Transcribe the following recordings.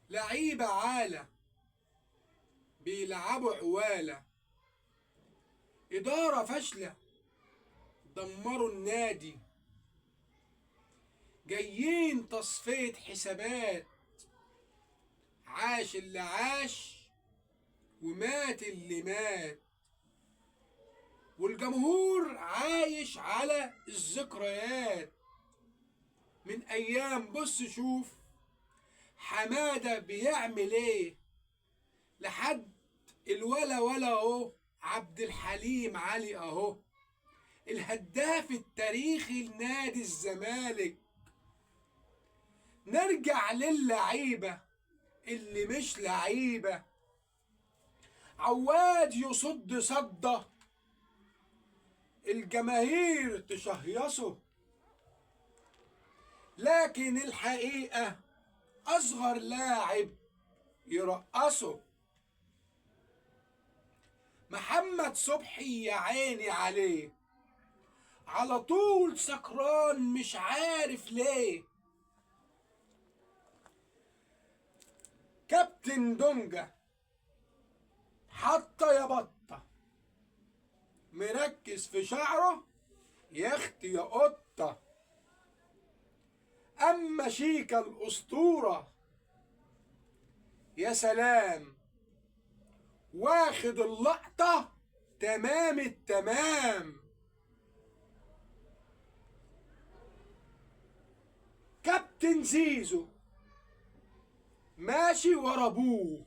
لعيبة عالة بيلعبوا عوالة، إدارة فاشلة دمروا النادي، جايين تصفية حسابات، عاش اللي عاش ومات اللي مات، والجمهور عايش على الذكريات من أيام. بص شوف حمادة بيعمل ايه لحد الولا ولا اهو، عبد الحليم علي اهو الهداف التاريخي لنادي الزمالك. نرجع للعيبة اللي مش لعيبة، عواد يصد صدة الجماهير تشهيصه، لكن الحقيقة أصغر لاعب يرقصه. محمد صبحي يا عيني عليه على طول سكران مش عارف ليه. كابتن دونجا حتى يا بطة مركز في شعره يا اختي يا قطة. اما شيكا الاسطورة يا سلام واخد اللقطة تمام التمام. كابتن زيزو ماشي ورا ابوه،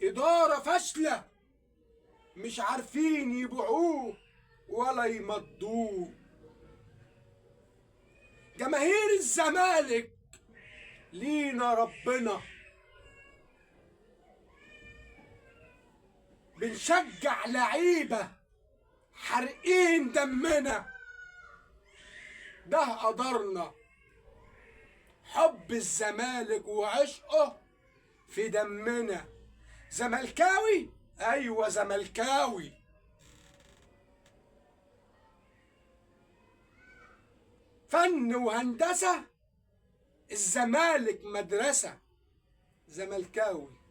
إدارة فاشلة مش عارفين يبيعوه ولا يمضوه. جماهير الزمالك لينا ربنا بنشجع لعيبة حارقين دمنا، ده قدرنا حب الزمالك وعشقه في دمنا. زملكاوي ايوه زملكاوي، فن وهندسة الزمالك مدرسة، زملكاوي.